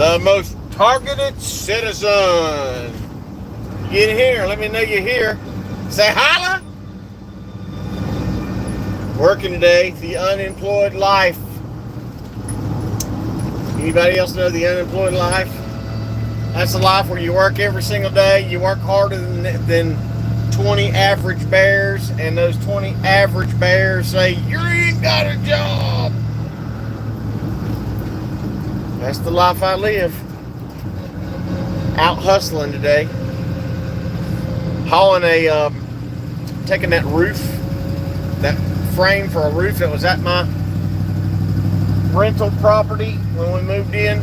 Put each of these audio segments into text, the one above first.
the most targeted citizen. Get here. Let me know you're here. Say holla. Working today. The unemployed life. Anybody else know the unemployed life? That's a life where you work every single day. You work harder than 20 average bears, and those 20 average bears say, you ain't got a job. That's the life I live. Out hustling today. Hauling taking that roof, that frame for a roof that was at my rental property when we moved in.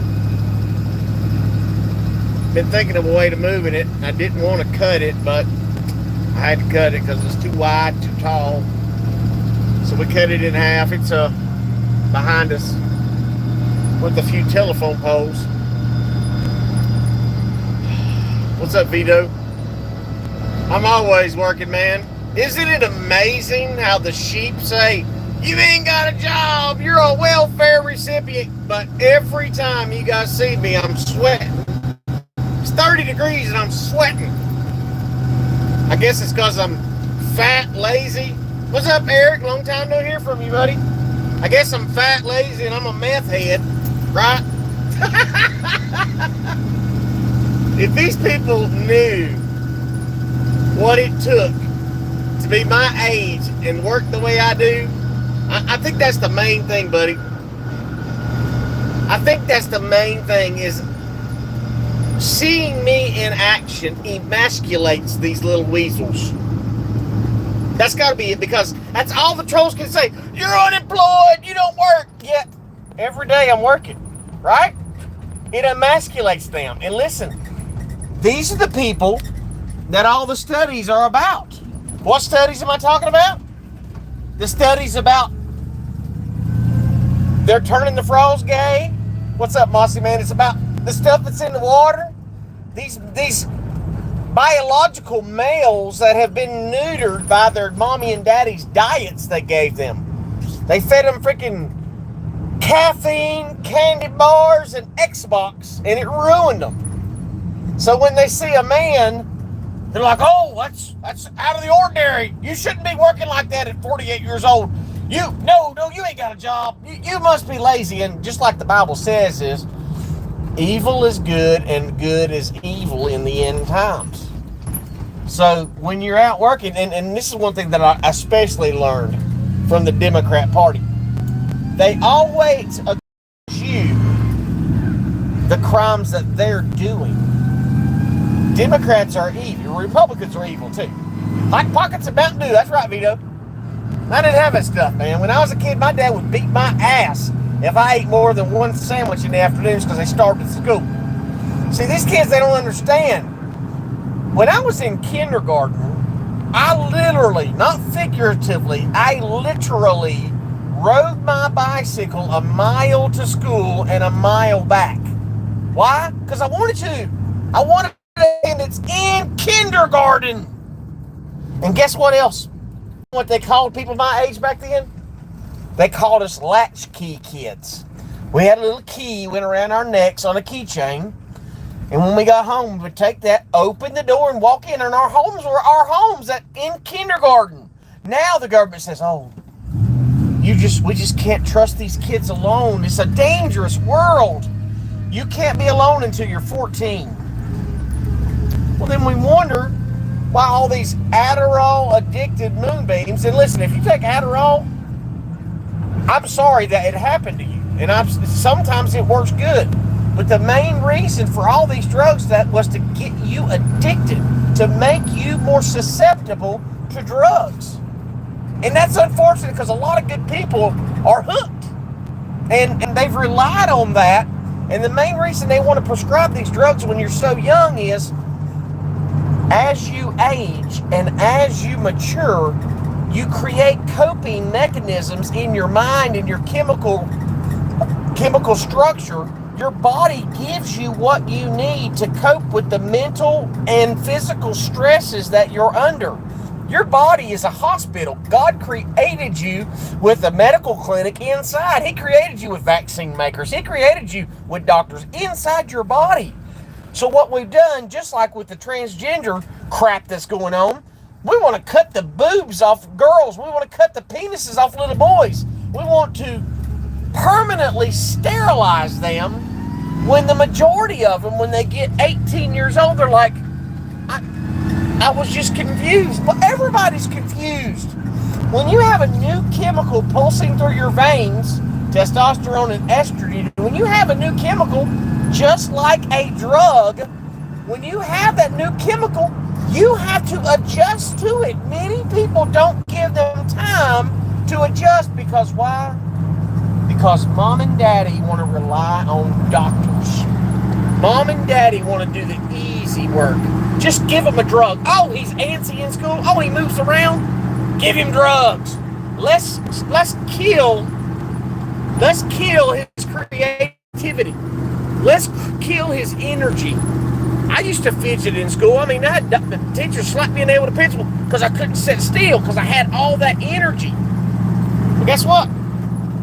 Been thinking of a way to moving it. I didn't want to cut it, but I had to cut it because it's too wide, too tall. So we cut it in half. It's behind us with a few telephone poles. What's up, Vito? I'm always working, man. Isn't it amazing how the sheep say, you ain't got a job, you're a welfare recipient, but every time you guys see me, I'm sweating. It's 30 degrees and I'm sweating. I guess it's because I'm fat, lazy. What's up, Eric? Long time no hear from you, buddy. I guess I'm fat, lazy, and I'm a meth head, right? If these people knew what it took to be my age and work the way I do, I think that's the main thing, buddy. I think that's the main thing is seeing me in action emasculates these little weasels. That's got to be it, because that's all the trolls can say. You're unemployed, you don't work. Yet, every day I'm working, right? It emasculates them. And listen, these are the people that all the studies are about. What studies am I talking about? The studies about they're turning the frogs gay. What's up, Mossy Man? It's about the stuff that's in the water. These biological males that have been neutered by their mommy and daddy's diets they gave them. They fed them freaking caffeine, candy bars, and Xbox, and it ruined them. So when they see a man, they're like, oh, that's out of the ordinary. You shouldn't be working like that at 48 years old. You ain't got a job. You must be lazy. And just like the Bible says is, evil is good and good is evil in the end times. So when you're out working, and this is one thing that I especially learned from the Democrat Party, they always accuse you the crimes that they're doing. Democrats are evil. Republicans are evil too. Like pockets of Mountain Dew. That's right, Vito. I didn't have that stuff, man. When I was a kid, my dad would beat my ass if I ate more than one sandwich in the afternoons because they starved at school. See, these kids, they don't understand. When I was in kindergarten, I literally, not figuratively, I literally rode my bicycle a mile to school and a mile back. Why? Because I wanted to. I wanted to, and it's in kindergarten. And guess what else? What they called people my age back then? They called us latchkey kids. We had a little key, went around our necks on a keychain. And when we got home, we would take that, open the door, and walk in. And our homes were our homes in kindergarten. Now the government says, oh, we just can't trust these kids alone. It's a dangerous world. You can't be alone until you're 14. Well, then we wonder why all these Adderall-addicted moonbeams. And listen, if you take Adderall, I'm sorry that it happened to you. And sometimes it works good. But the main reason for all these drugs that was to get you addicted, to make you more susceptible to drugs. And that's unfortunate because a lot of good people are hooked. And they've relied on that. And the main reason they want to prescribe these drugs when you're so young is as you age and as you mature, you create coping mechanisms in your mind and your chemical structure. Your body gives you what you need to cope with the mental and physical stresses that you're under. Your body is a hospital. God created you with a medical clinic inside. He created you with vaccine makers. He created you with doctors inside your body. So what we've done, just like with the transgender crap that's going on, we want to cut the boobs off girls. We want to cut the penises off little boys. We want to permanently sterilize them when the majority of them, when they get 18 years old, they're like, I was just confused. But everybody's confused. When you have a new chemical pulsing through your veins, testosterone and estrogen, when you have a new chemical, just like a drug, when you have that new chemical, you have to adjust to it. Many people don't give them time to adjust because why? Because mom and daddy want to rely on doctors. Mom and daddy want to do the easy work. Just give him a drug. Oh, he's antsy in school. Oh, he moves around. Give him drugs. Let's kill his creativity. Let's kill his energy. I used to fidget in school. I mean, the teacher slapped me in the head with a pencil because I couldn't sit still because I had all that energy. But guess what?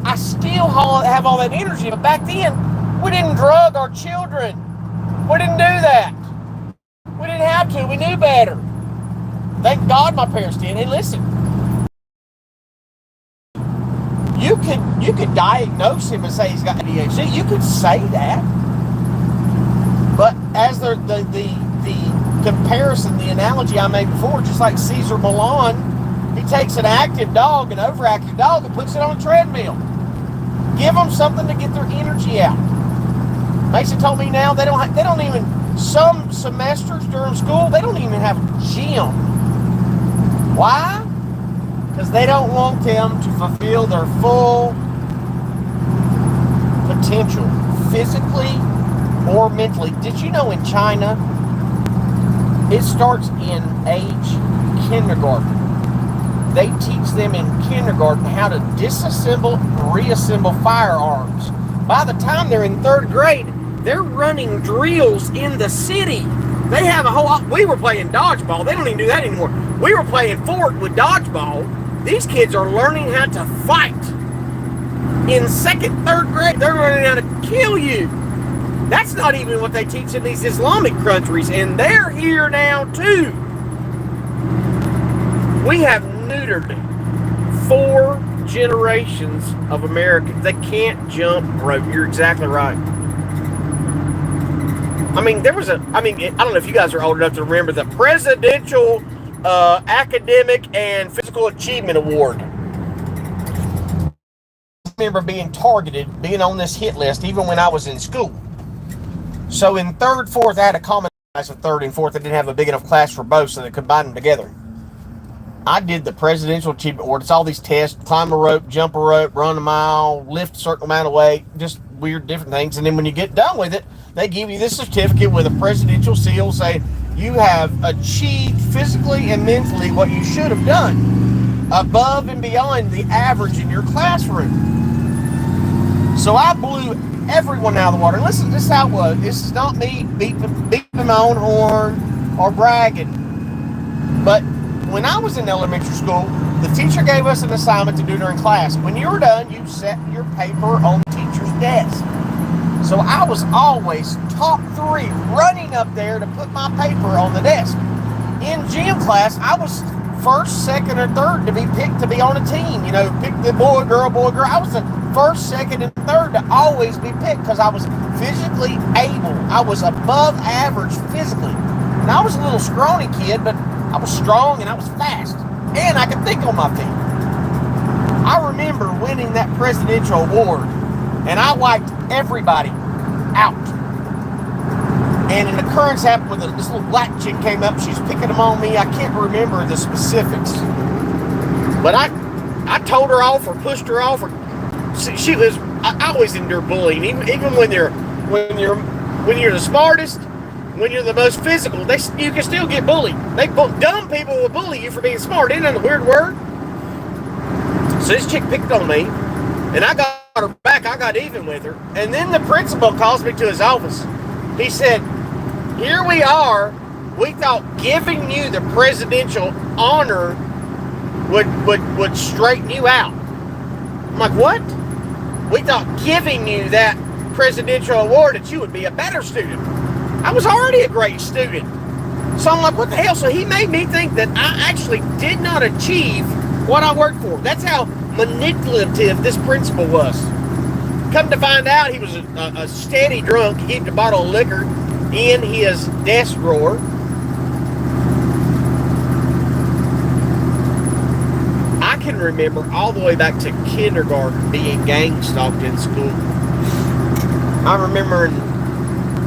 I still have all that energy. But back then, we didn't drug our children. We didn't do that. We didn't have to. We knew better. Thank God my parents did. Hey, listen. You could diagnose him and say he's got ADHD. You could say that. But as the comparison, the analogy I made before, just like Caesar Milan, he takes an active dog, an overactive dog, and puts it on a treadmill. Give them something to get their energy out. Mason told me now they don't even, some semesters during school, they don't even have a gym. Why? Because they don't want them to fulfill their full potential, physically or mentally. Did you know in China, it starts in age kindergarten. They teach them in kindergarten how to disassemble and reassemble firearms. By the time they're in third grade, they're running drills in the city. They have a whole, we were playing dodgeball. They don't even do that anymore. We were playing fort with dodgeball. These kids are learning how to fight. In second, third grade, they're learning how to kill you. That's not even what they teach in these Islamic countries, and they're here now too. We have neutered 4 generations of Americans. They can't jump rope. You're exactly right. I mean, I don't know if you guys are old enough to remember the Presidential Academic and Physical Achievement Award. I remember being targeted, being on this hit list, even when I was in school. So in third, fourth, I had a common class of third and fourth. I didn't have a big enough class for both, so they combined them together. I did the Presidential Achievement Award. It's all these tests: climb a rope, jump a rope, run a mile, lift a certain amount of weight, just weird different things. And then when you get done with it, they give you this certificate with a presidential seal saying you have achieved physically and mentally what you should have done, above and beyond the average in your classroom. So I blew everyone out of the water. And listen, this is how it was. This is not me beating my own horn or bragging. But when I was in elementary school, the teacher gave us an assignment to do during class. When you were done, you set your paper on the teacher's desk. So I was always top 3 running up there to put my paper on the desk. In gym class, I was first, second, or third to be picked to be on a team. You know, pick the boy, girl, boy, girl. I was the first, second, and third to always be picked because I was physically able. I was above average physically. And I was a little scrawny kid, but I was strong and I was fast. And I could think on my feet. I remember winning that presidential award, and I wiped everybody out. And an occurrence happened with this little black chick came up. She's picking them on me. I can't remember the specifics. But I told her off or pushed her off. Or she was. I always endure bullying, even when you're the smartest, when you're the most physical. You can still get bullied. Dumb people will bully you for being smart. Isn't that a weird word? So this chick picked on me, and I got her back. I got even with her. And then the principal calls me to his office. He said, "Here we are we thought giving you the presidential honor would straighten you out. I'm like, what? We thought giving you that presidential award that you would be a better student. I was already a great student. So I'm like, what the hell? So he made me think that I actually did not achieve what I worked for. That's how manipulative this principal was. Come to find out, he was a steady drunk. He kept a bottle of liquor in his desk drawer. I can remember all the way back to kindergarten being gang stalked in school. I remember in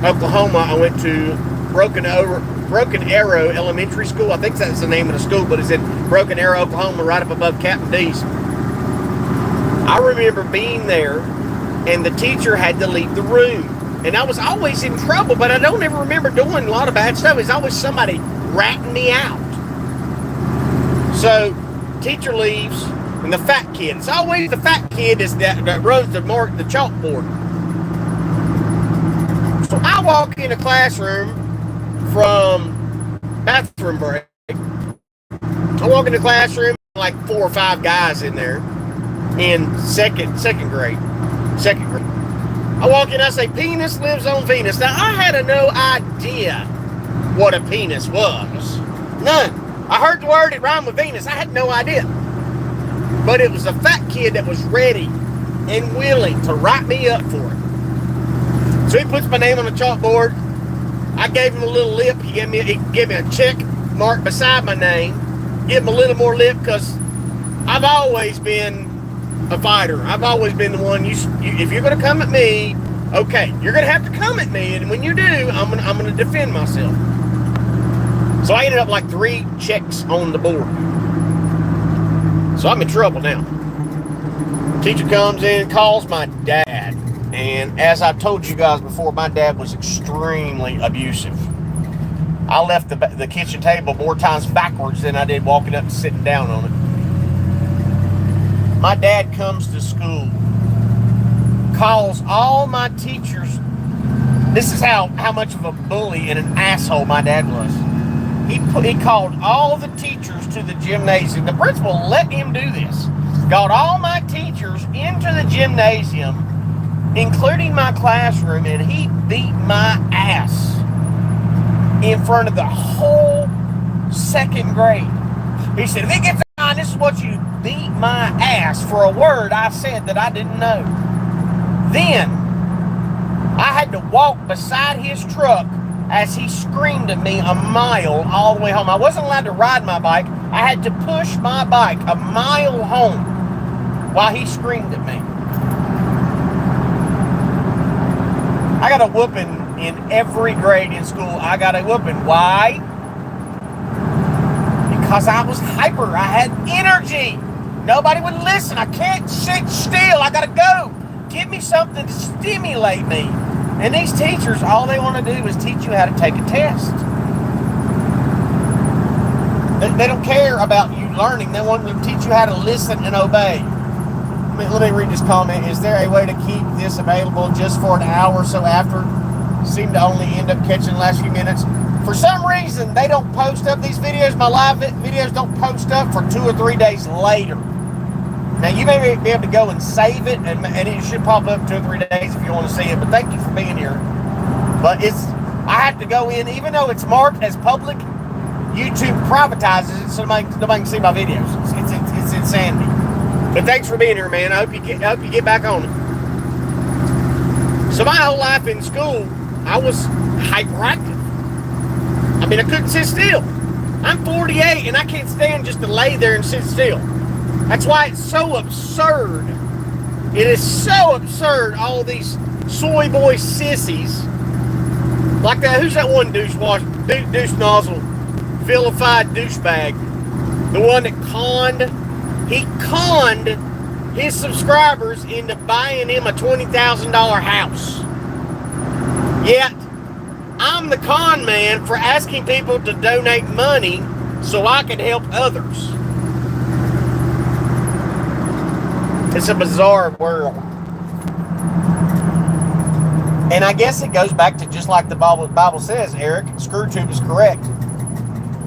Oklahoma, I went to Broken Arrow Elementary School. I think that's the name of the school, but it's in Broken Arrow, Oklahoma, right up above Captain D's. I remember being there, and the teacher had to leave the room. And I was always in trouble, but I don't ever remember doing a lot of bad stuff. It's always somebody ratting me out. So, teacher leaves, and the fat kid. It's always the fat kid that runs the chalkboard. So I walk in a classroom from bathroom break. I walk in the classroom, like 4 or 5 guys in there in second grade. I walk in, I say, penis lives on Venus. Now, I had no idea what a penis was. None. I heard the word, it rhymed with Venus. I had no idea. But it was a fat kid that was ready and willing to write me up for it. So he puts my name on the chalkboard. I gave him a little lip. He gave me a check mark beside my name. Give him a little more lip because I've always been a fighter. I've always been the one. If you're going to come at me, okay, you're going to have to come at me, and when you do, I'm going to defend myself. So I ended up like 3 checks on the board. So I'm in trouble now. Teacher comes in, calls my dad. And as I told you guys before, my dad was extremely abusive. I left the kitchen table more times backwards than I did walking up and sitting down on it. My dad comes to school, calls all my teachers. This is how much of a bully and an asshole my dad was. He called all the teachers to the gymnasium. The principal let him do this. Got all my teachers into the gymnasium, including my classroom, and he beat my ass in front of the whole 2nd grade. He said, if it gets on, this is what you beat my ass for a word I said that I didn't know. Then, I had to walk beside his truck as he screamed at me a mile all the way home. I wasn't allowed to ride my bike. I had to push my bike a mile home while he screamed at me. I got a whooping in every grade in school. I got a whooping. Why? Because I was hyper. I had energy. Nobody would listen. I can't sit still. I got to go. Give me something to stimulate me. And these teachers, all they want to do is teach you how to take a test. They don't care about you learning. They want to teach you how to listen and obey. Let me read this comment. Is there a way to keep this available just for an hour or so after? Seem to only end up catching the last few minutes. For some reason, they don't post up these videos. My live videos don't post up for 2 or 3 days later. Now, you may be able to go and save it, and it should pop up 2 or 3 days if you want to see it. But thank you for being here. But I have to go in, even though it's marked as public, YouTube privatizes it so nobody can see my videos. It's insanity. But thanks for being here, man. I hope you get back on it. So my whole life in school, I was hyperactive. I mean, I couldn't sit still. I'm 48, and I can't stand just to lay there and sit still. That's why it's so absurd. It is so absurd, all these soy boy sissies. Like that, who's that one douche nozzle, vilified douchebag? The one that he conned his subscribers into buying him a $20,000 house. Yet, I'm the con man for asking people to donate money so I can help others. It's a bizarre world. And I guess it goes back to just like the Bible says, Eric. Screwtube is correct.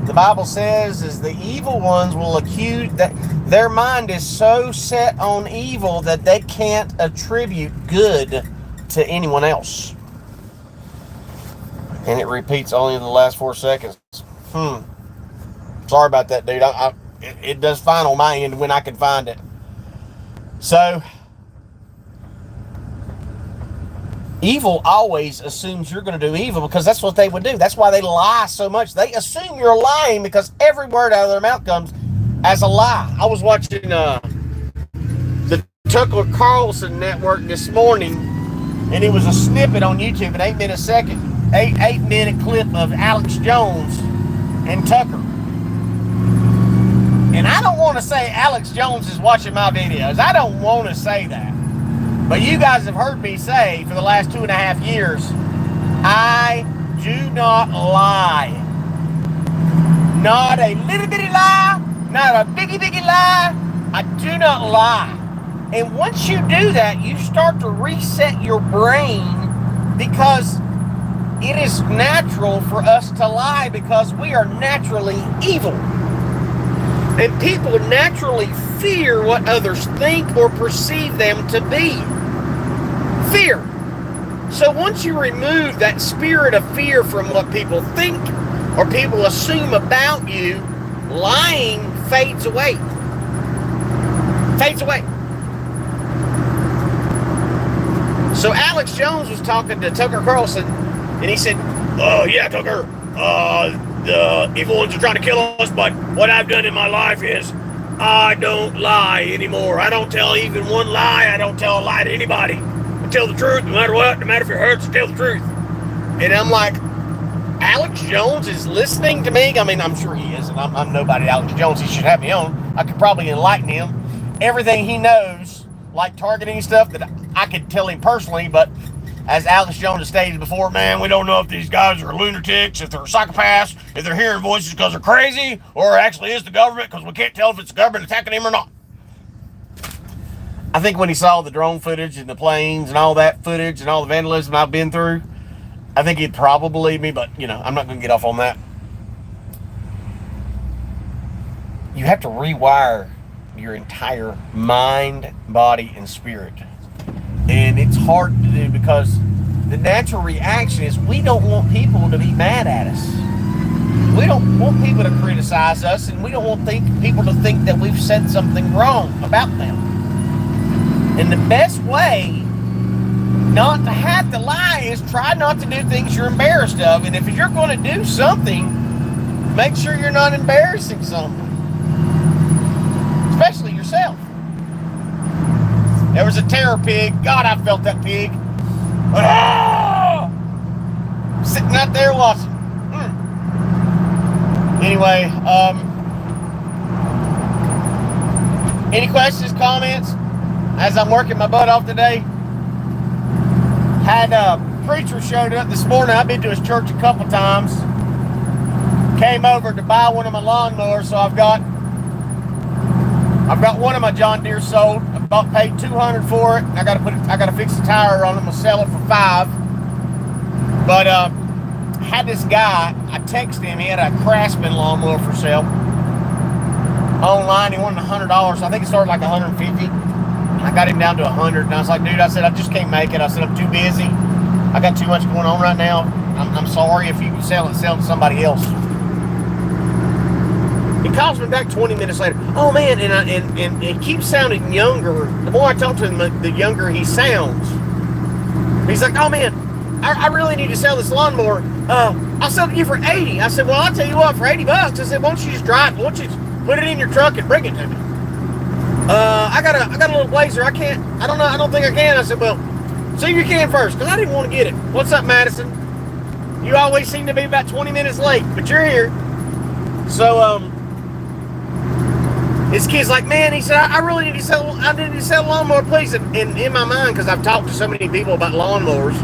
The Bible says is the evil ones will accuse, that their mind is so set on evil that they can't attribute good to anyone else. And it repeats only in the last 4 seconds. Sorry about that, dude. It does fine on my end when I can find it. So, evil always assumes you're going to do evil because that's what they would do. That's why they lie so much. They assume you're lying because every word out of their mouth comes as a lie. I was watching the Tucker Carlson network this morning, and it was a snippet on YouTube, an 8-minute clip of Alex Jones and Tucker. And I don't want to say Alex Jones is watching my videos. I don't want to say that. But you guys have heard me say for the last 2.5 years, I do not lie. Not a little bitty lie, not a biggie lie. I do not lie. And once you do that, you start to reset your brain because it is natural for us to lie because we are naturally evil. And people naturally fear what others think or perceive them to be. Fear. So once you remove that spirit of fear from what people think or people assume about you, lying fades away. Fades away. So Alex Jones was talking to Tucker Carlson, and he said, yeah, Tucker, the evil ones are trying to kill us, but what I've done in my life is I don't lie anymore. I don't tell even one lie. I don't tell a lie to anybody. I tell the truth no matter what, no matter if it hurts, I tell the truth. And I'm like, Alex Jones is listening to me? I mean, I'm sure he is, and I'm nobody Alex Jones. He should have me on. I could probably enlighten him. Everything he knows, like targeting stuff that I could tell him personally, but as Alex Jones has stated before, man, we don't know if these guys are lunatics, if they're psychopaths, if they're hearing voices because they're crazy, or actually is the government because we can't tell if it's the government attacking him or not. I think when he saw the drone footage and the planes and all that footage and all the vandalism I've been through, I think he'd probably believe me, but, I'm not going to get off on that. You have to rewire your entire mind, body, and spirit. And it's hard to do because the natural reaction is we don't want people to be mad at us. We don't want people to criticize us, and we don't want people to think that we've said something wrong about them. And the best way not to have to lie is try not to do things you're embarrassed of. And if you're going to do something, make sure you're not embarrassing someone, especially yourself. There was a terror pig. God, I felt that pig. Sitting out there watching. Anyway, any questions, comments? As I'm working my butt off today, had a preacher showed up this morning. I've been to his church a couple times. Came over to buy one of my lawnmowers, so I've got one of my John Deere sold. I paid $200 for it. I gotta fix the tire on it. I'm gonna sell it for $5. But had this guy, I texted him, he had a Craftsman lawnmower for sale. Online, he wanted $100. I think it started like $150. I got him down to $100, and I was like, dude, I said, I just can't make it. I said, I'm too busy. I got too much going on right now. I'm sorry. If you can sell it to somebody else. He calls me back 20 minutes later. Oh, man, and it keeps sounding younger. The more I talk to him, the younger he sounds. He's like, oh, man, I really need to sell this lawnmower. I'll sell it to you for $80. I said, well, I'll tell you what, for $80. I said, why don't you just drive? Why don't you just put it in your truck and bring it to me? I got a little Blazer. I don't think I can. I said, well, see if you can first, because I didn't want to get it. What's up, Madison? You always seem to be about 20 minutes late, but you're here. So, this kid's like, man, he said, I really need to sell a lawnmower, please. And in my mind, because I've talked to so many people about lawnmowers,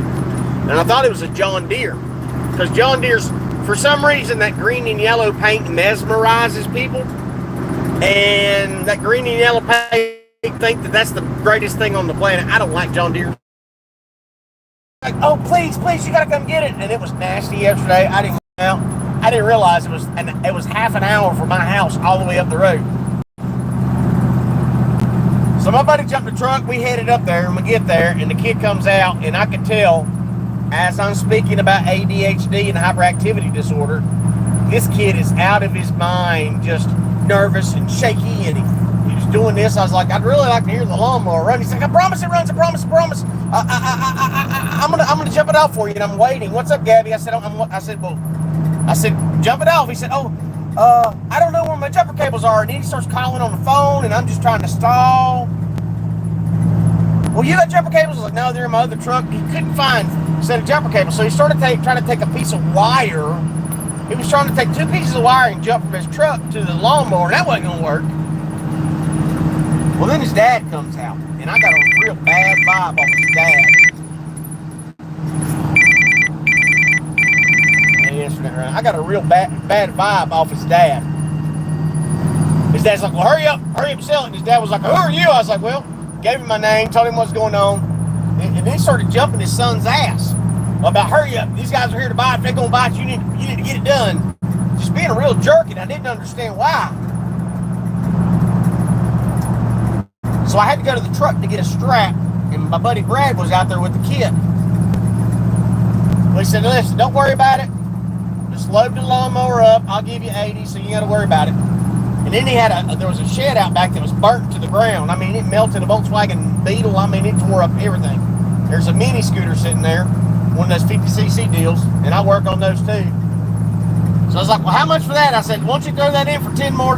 and I thought it was a John Deere. Because John Deere's, for some reason, that green and yellow paint mesmerizes people. And that green and yellow paint think that that's the greatest thing on the planet. I don't like John Deere. like, oh, please, you gotta come get it. And it was nasty yesterday. I didn't realize it was half an hour from my house all the way up the road. So my buddy jumped the truck, we headed up there, and we get there, and the kid comes out, and I could tell, as I'm speaking about ADHD and hyperactivity disorder, this kid is out of his mind, just nervous and shaky, and he was doing this. I was like, I'd really like to hear the lawnmower run. He's like, I promise it runs, I promise. I'm gonna jump it off for you, and I'm waiting. What's up, Gabby? I said, jump it off. He said, I don't know where my jumper cables are. And then he starts calling on the phone, and I'm just trying to stall. Well, you got jumper cables? I was like, no, they're in my other truck. He couldn't find a set of jumper cables, so he started trying to take a piece of wire. He was trying to take 2 pieces of wire and jump from his truck to the lawnmower, and that wasn't going to work. Well, then his dad comes out, and I got a real bad vibe off his dad. I got a real bad vibe off his dad. His dad's like, well, hurry up, sell it. And his dad was like, who are you? I was like, well, gave him my name, told him what's going on, and then he started jumping his son's ass about, hurry up, these guys are here to buy it. If they're going to buy it, you need to get it done. Just being a real jerk, and I didn't understand why. So I had to go to the truck to get a strap, and my buddy Brad was out there with the kid. Well, he said, listen, don't worry about it. Just load the lawnmower up. I'll give you 80, so you got to worry about it. And then there was a shed out back that was burnt to the ground. I mean, it melted a Volkswagen Beetle. I mean, it tore up everything. There's a mini scooter sitting there, one of those 50cc deals, and I work on those too. So I was like, well, how much for that? I said, why don't you throw that in for $10 more?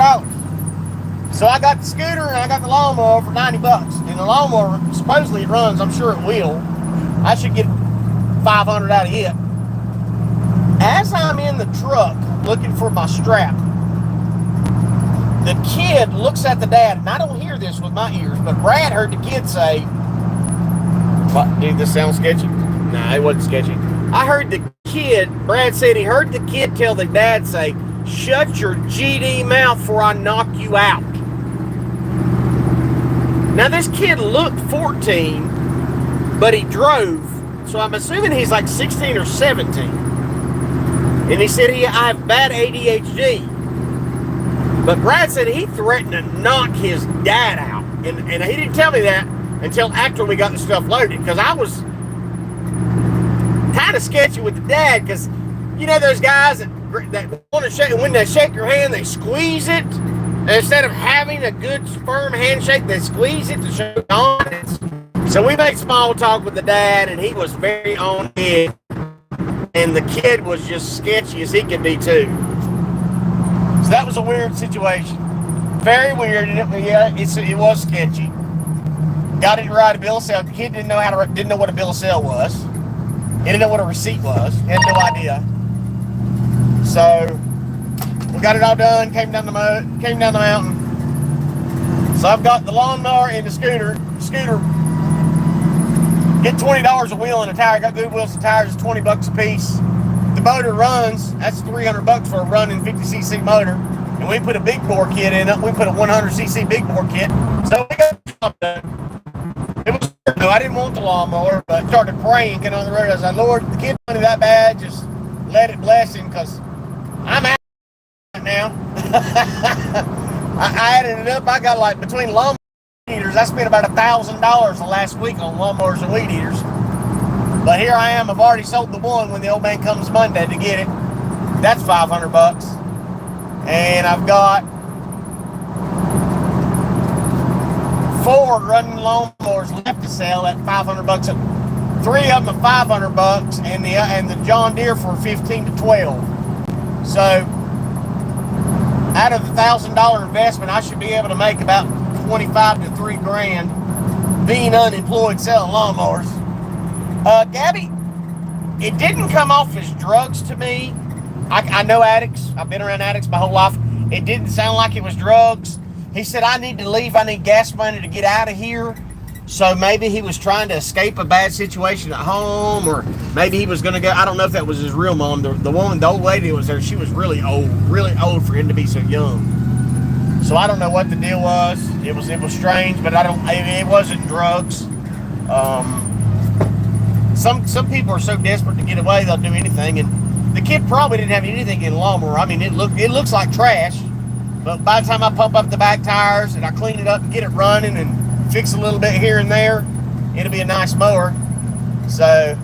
So I got the scooter and I got the lawnmower for $90. And the lawnmower, supposedly it runs, I'm sure it will. I should get 500 out of it. As I'm in the truck looking for my strap, the kid looks at the dad, and I don't hear this with my ears, but Brad heard the kid say, what, dude, this sounds sketchy? Nah, it wasn't sketchy. I heard the kid, Brad said he heard the kid tell the dad say, shut your GD mouth before I knock you out. Now this kid looked 14, but he drove, so I'm assuming he's like 16 or 17. And he said, I have bad ADHD. But Brad said he threatened to knock his dad out. And he didn't tell me that until after we got the stuff loaded. Because I was kind of sketchy with the dad. Because, you know, those guys that want to shake, when they shake your hand, they squeeze it. And instead of having a good firm handshake, they squeeze it to show dominance. So we made small talk with the dad, and he was very on edge. And the kid was just sketchy as he could be too. So that was a weird situation. Very weird. Yeah, it was sketcy. Got him to write a bill of sale. The kid didn't know what a bill of sale was. He didn't know what a receipt was. He had no idea. So we got it all done. Came down the mountain. So I've got the lawnmower and the scooter. Get $20 a wheel and a tire. Got good wheels and tires. It's $20 a piece. The motor runs. That's $300 for a running 50cc motor. And we put a big bore kit in it. We put a 100cc big bore kit. So we got the job done. It was no, I didn't want the lawnmower, but I started praying, getting on the road. I was like, Lord, the kid wanted that bad. Just let it bless him, because I'm out right now. I added it up. I got like between lawnmowers eaters, I spent about $1,000 the last week on lawnmowers and weed eaters. But here I am, I've already sold the one when the old man comes Monday to get it. That's $500. And I've got 4 running lawnmowers left to sell at $500. 3 of them are $500, and the John Deere for 15 to 12. So out of the $1,000 investment, I should be able to make about 25 to $3,000 being unemployed selling lawnmowers. Gabby, it didn't come off as drugs to me. I know addicts. I've been around addicts my whole life. It didn't sound like it was drugs. He said, I need to leave. I need gas money to get out of here. So maybe he was trying to escape a bad situation at home, or maybe he was going to go. I don't know if that was his real mom. The old lady that was there, she was really old for him to be so young. So I don't know what the deal was. It was strange, but it wasn't drugs. some people are so desperate to get away, they'll do anything. And the kid probably didn't have anything in the lawnmower. I mean, it looks like trash. But by the time I pump up the back tires and I clean it up and get it running and fix a little bit here and there, it'll be a nice mower. So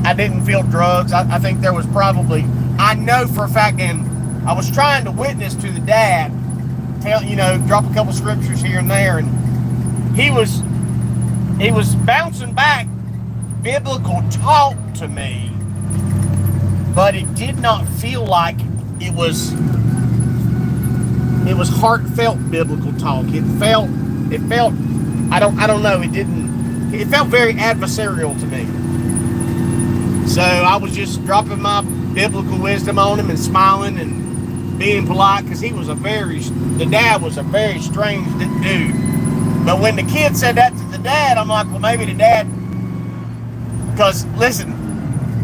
I didn't feel drugs. I think there was probably, I know for a fact, and I was trying to witness to the dad, drop a couple scriptures here and there, and he was bouncing back biblical talk to me, but it did not feel like it was heartfelt biblical talk. It felt I don't know, it felt very adversarial to me. So I was just dropping my biblical wisdom on him and smiling and being polite, because the dad was a very strange dude. But when the kid said that to the dad, I'm like, well, maybe the dad, because listen,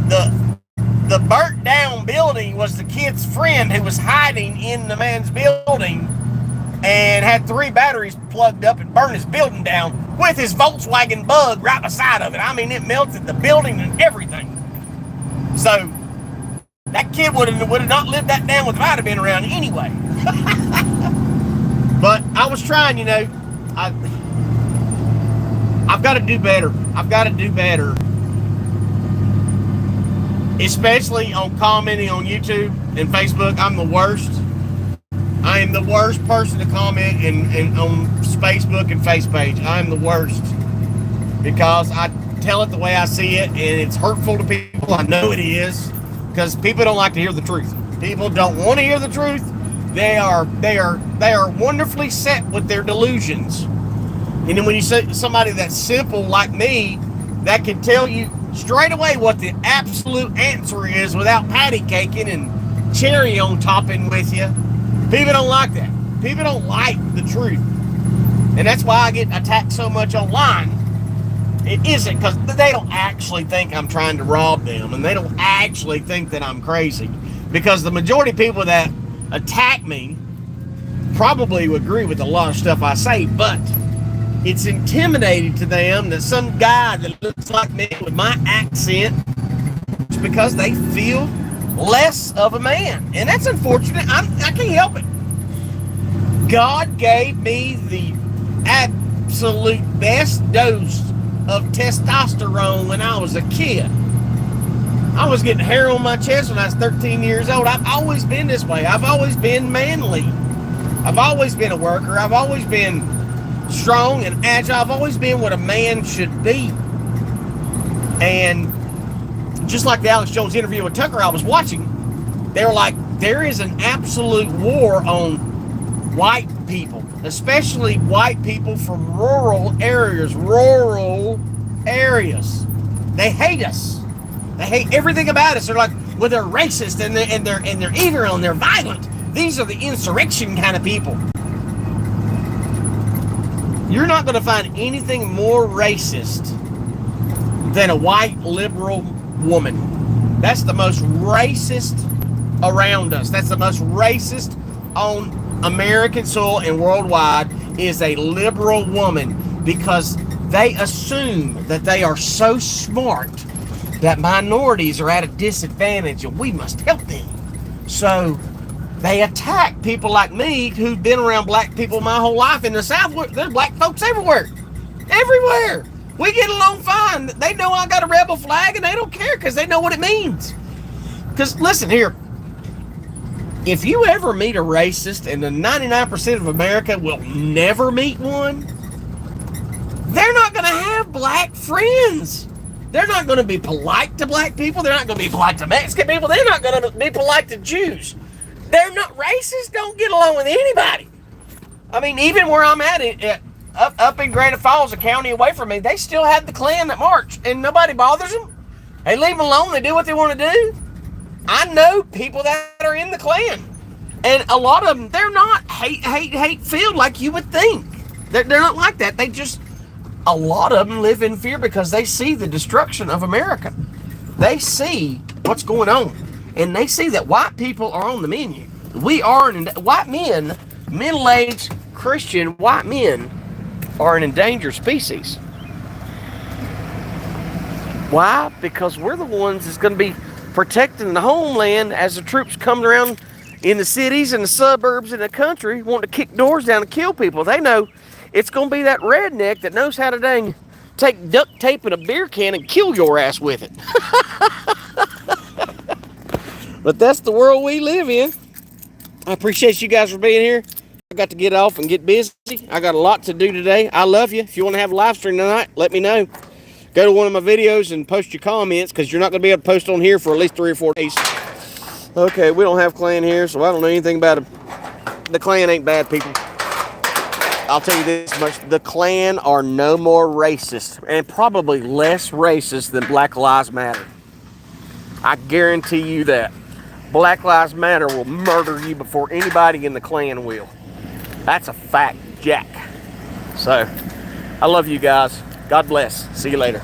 the burnt down building was the kid's friend who was hiding in the man's building and had 3 batteries plugged up and burned his building down with his Volkswagen Bug right beside of it. I mean, it melted the building and everything. So that kid would have not lived that down if I'd have been around anyway. But I was trying, I've got to do better. I've got to do better. Especially on commenting on YouTube and Facebook. I'm the worst. I am the worst person to comment on Facebook and face page. I'm the worst. Because I tell it the way I see it, and it's hurtful to people. I know it is. Because people don't like to hear the truth. People don't want to hear the truth. They are wonderfully set with their delusions. And then when you say somebody that's simple like me, that can tell you straight away what the absolute answer is without patty caking and cherry on topping with you, people don't like that. People don't like the truth. And that's why I get attacked so much online. It isn't because they don't actually think I'm trying to rob them, and they don't actually think that I'm crazy. Because the majority of people that attack me probably would agree with a lot of stuff I say, but it's intimidating to them that some guy that looks like me with my accent, it's because they feel less of a man. And that's unfortunate. I can't help it. God gave me the absolute best dose of testosterone when I was a kid. I was getting hair on my chest when I was 13 years old. I've always been this way. I've always been manly. I've always been a worker. I've always been strong and agile. I've always been what a man should be. And just like the Alex Jones interview with Tucker I was watching, they were like, there is an absolute war on white people, especially white people from rural areas. They hate us. They hate everything about us. They're like, well, they're racist and they're evil and they're violent. These are the insurrection kind of people. You're not going to find anything more racist than a white liberal woman. That's the most racist around us. That's the most racist on American soil and worldwide, is a liberal woman, because they assume that they are so smart that minorities are at a disadvantage and we must help them. So they attack people like me who've been around black people my whole life. In the South, there's black folks everywhere. Everywhere. We get along fine. They know I got a rebel flag and they don't care because they know what it means. Because listen here, if you ever meet a racist, and the 99% of America will never meet one, they're not going to have black friends. They're not going to be polite to black people. They're not going to be polite to Mexican people. They're not going to be polite to Jews. They're not racist. Don't get along with anybody. I mean, even where I'm at, up in Granite Falls, a county away from me, they still have the Klan that march, and nobody bothers them. They leave them alone. They do what they want to do. I know people that are in the Klan, and a lot of them, they're not hate-filled like you would think. They're not like that. They just, a lot of them live in fear because they see the destruction of America. They see what's going on, and they see that white people are on the menu. We are, white men, middle-aged Christian white men, are an endangered species. Why? Because we're the ones that's going to be protecting the homeland as the troops come around in the cities and the suburbs in the country wanting to kick doors down and kill people. They know it's going to be that redneck that knows how to dang take duct tape and a beer can and kill your ass with it. But that's the world we live in. I appreciate you guys for being here. I got to get off and get busy. I got a lot to do today. I love you. If you want to have a live stream tonight, let me know. Go to one of my videos and post your comments, because you're not going to be able to post on here for at least 3 or 4 days. Okay, we don't have Klan here, so I don't know anything about it. The Klan ain't bad, people. I'll tell you this much. The Klan are no more racist, and probably less racist than Black Lives Matter. I guarantee you that. Black Lives Matter will murder you before anybody in the Klan will. That's a fact, Jack. So, I love you guys. God bless. See you later.